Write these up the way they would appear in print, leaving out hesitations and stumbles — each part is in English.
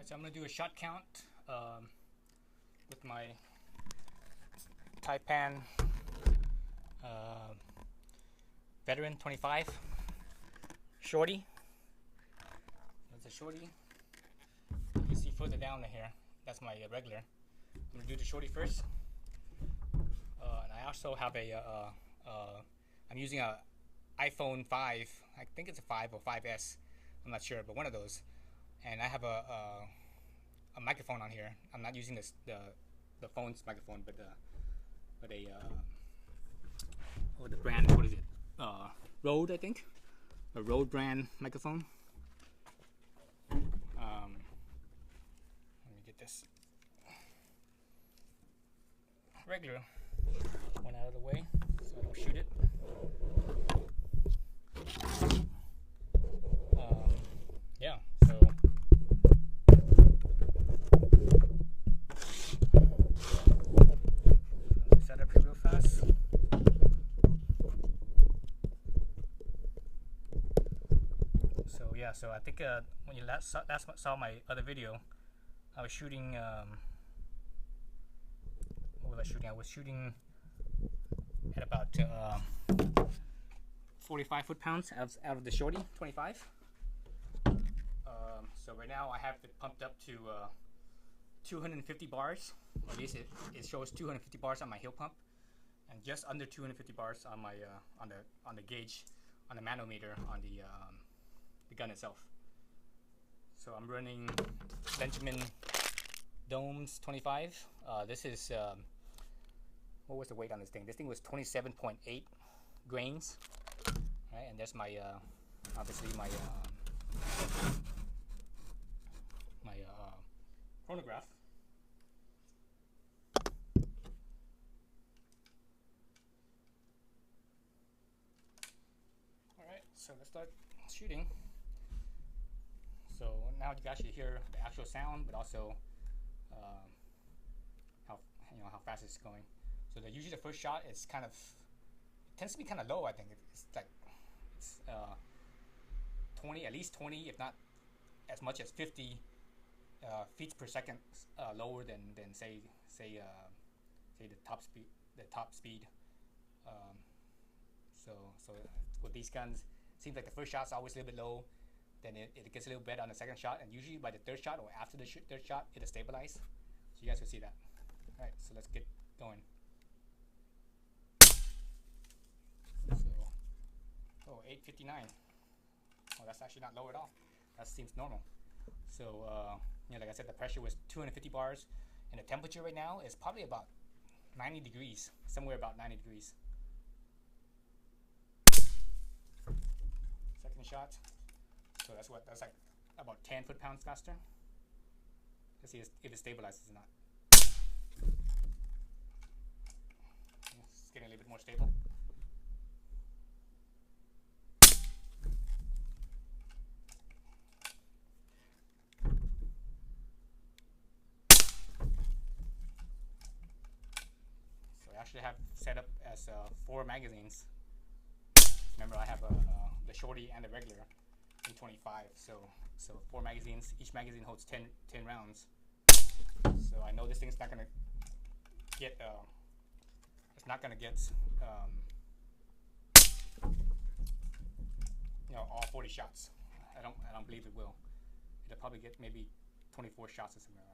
So I'm gonna do a shot count with my Taipan Veteran 25 Shorty. That's a Shorty. You can see further down here. That's my regular. I'm gonna do the Shorty first. And I also have I'm using a iPhone 5. I think it's a 5 or 5S. I'm not sure, but one of those. And I have a microphone on here. I'm not using the phone's microphone, but the brand, what is it? Rode, I think. A Rode brand microphone. Let me get this regular one out of the way so I don't shoot it. Yeah, so set up here real fast. So yeah, so I think when you last saw my other video, I was shooting. What was I shooting? I was shooting at about 45 foot-pounds out of the Shorty 25. So right now I have it pumped up to 250 bars. Or at least it shows 250 bars on my heel pump, and just under 250 bars on my on the gauge, on the manometer on the gun itself. So I'm running Benjamin Domes 25. This is what was the weight on this thing? This thing was 27.8 grains. Right, and there's my obviously my chronograph. All right, so let's start shooting. So now you can actually hear the actual sound, but also how fast it's going. So usually the first shot is tends to be kind of low. I think it's like 20, at least 20, if not as much as 50 feet per second lower than say the top speed. So with these guns, it seems like the first shot's always a little bit low. Then it gets a little better on the second shot, and usually by the third shot or after the third shot, it'll stabilize. So you guys will see that. All right, so let's get going. So, 859. Oh, that's actually not low at all. That seems normal. So, like I said, the pressure was 250 bars, and the temperature right now is probably about 90 degrees, somewhere about 90 degrees. Second shot. So that's like about 10 foot-pounds faster. Let's see if it stabilizes or not. It's getting a little bit more stable. So I actually have set up as 4 magazines. Remember, I have the Shorty and the regular in 25. So 4 magazines. Each magazine holds 10 rounds. So I know this thing's not gonna get all 40 shots. I don't believe it will. It'll probably get maybe 24 shots or something like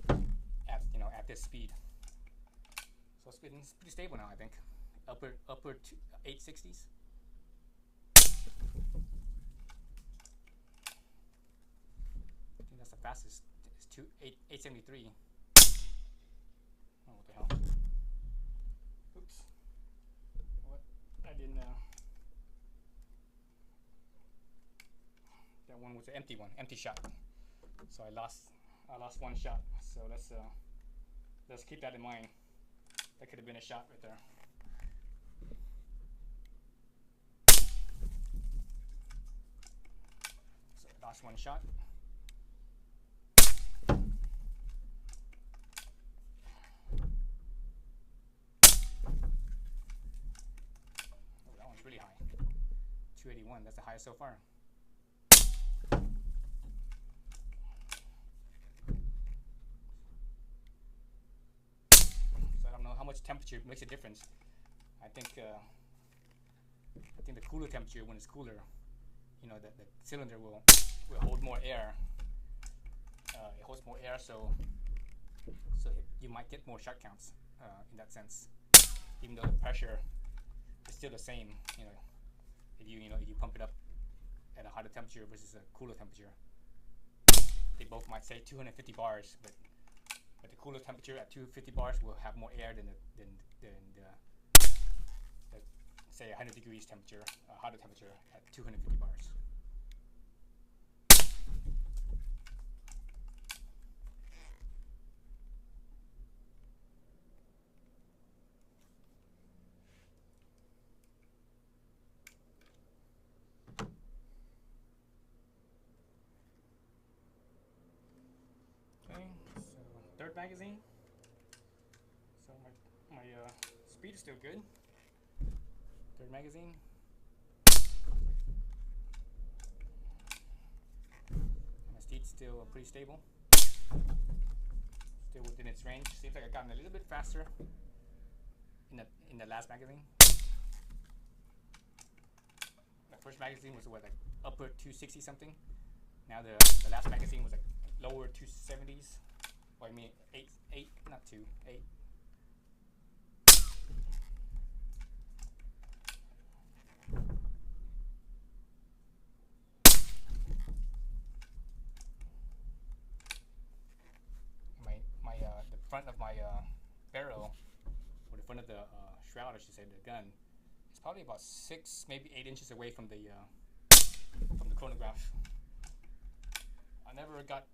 that. At this speed. So it's pretty stable now, I think. Upper to 860s. I think that's the fastest. It's 873. Oh, what the hell? Oops. What? I didn't. That one was an empty shot. So I lost one shot. So let's keep that in mind. That could have been a shot right there. So I lost one shot. Really high. 281, that's the highest so far. temperature makes a difference. I think the cooler temperature, when it's cooler, you know, the cylinder will hold more air. It holds more air, so you might get more shot counts in that sense, even though the pressure is still the same. You know, if you pump it up at a hotter temperature versus a cooler temperature, they both might say 250 bars, but the cooler temperature at 250 bars will have more air than the say 100 degrees temperature, hotter temperature at 250 bars. Okay, so third magazine. So my speed is still good. Third magazine. My speed's still pretty stable. Still within its range. Seems like I've gotten a little bit faster in the last magazine. The first magazine was what, like upper 260 something. Now the last magazine was like lower 270s. Well, I mean 8, not 2, 8. The front of my barrel, or the front of the shroud, I should say, the gun, is probably about 6, maybe 8 inches away from the chronograph. I never got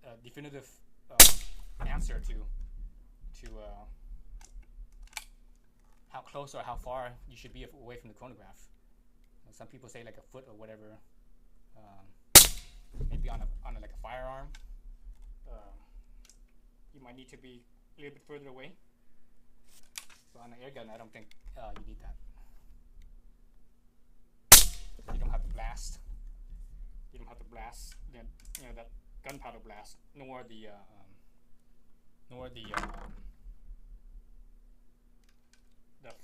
a definitive answer to how close or how far you should be away from the chronograph. Some people say like a foot or whatever. Maybe on like a firearm, you might need to be a little bit further away. So on an air gun, I don't think you need that. You don't have to blast. You don't have to blast that gunpowder blast, nor the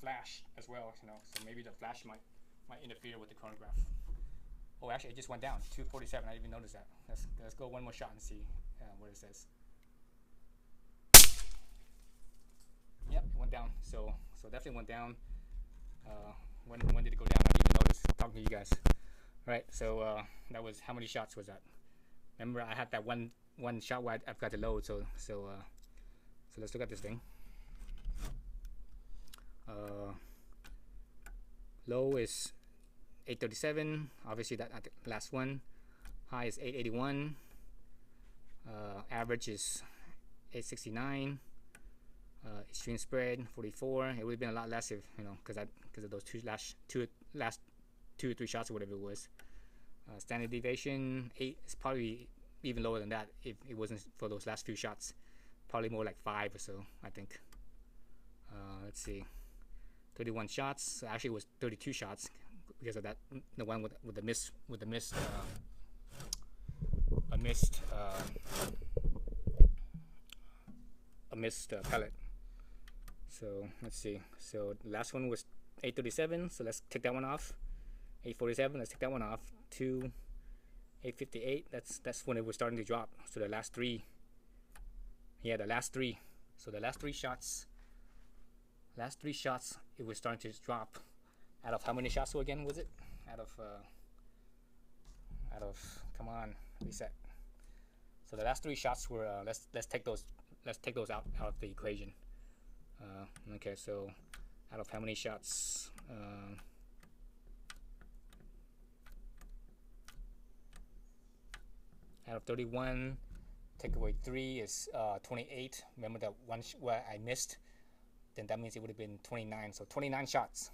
flash as well. You know, so maybe the flash might interfere with the chronograph. Oh, actually, it just went down. 247. I didn't even notice that. Let's go one more shot and see what it says. Yep, it went down. So definitely went down. When did it go down? I didn't even notice. Talking to you guys. Right. So that was, how many shots was that? Remember, I had that one shot where I forgot to load. So let's look at this thing. Low is 837, obviously that the last one. High is 881. Average is 869. Extreme spread 44. It would have been a lot less if, because of those last two or three shots or whatever it was. Standard deviation 8 is probably even lower than that if it wasn't for those last few shots. Probably more like 5 or so, I think. Let's see. 31 shots. So actually, it was 32 shots. Because of that, the one with the missed pellet. So let's see. So the last one was 837. So let's take that one off. 847. Let's take that one off. 858. That's when it was starting to drop. So the last three. Yeah, the last three. So the last three shots. It was starting to drop. Out of how many shots again was it? Out of come on, reset. So the last three shots were let's take those out of the equation. Okay, so out of how many shots? Out of 31, take away 3 is 28. Remember that one where I missed? Then that means it would have been 29. So 29 shots.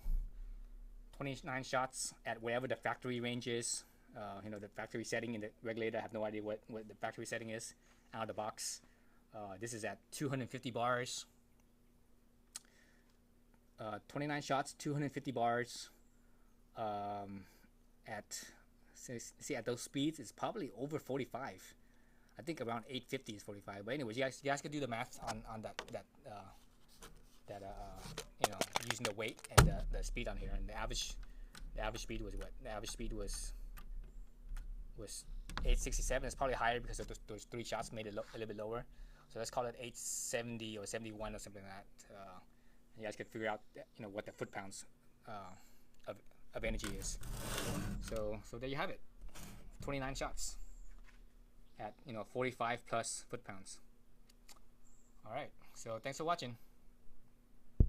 29 shots at wherever the factory range is. The factory setting in the regulator. I have no idea what the factory setting is out of the box. This is at 250 bars. 29 shots, 250 bars. At those speeds, it's probably over 45. I think around 850 is 45. But anyways, you guys can do the math on that you know, using the weight and the speed on here. And the average speed was what? The average speed was 867. It's probably higher because of those 3 shots made it a little bit lower. So let's call it 870 or 71 or something like that. You guys can figure out, you know, what the foot-pounds of energy is. So there you have it. 29 shots at, you know, 45 plus foot-pounds. All right. So thanks for watching.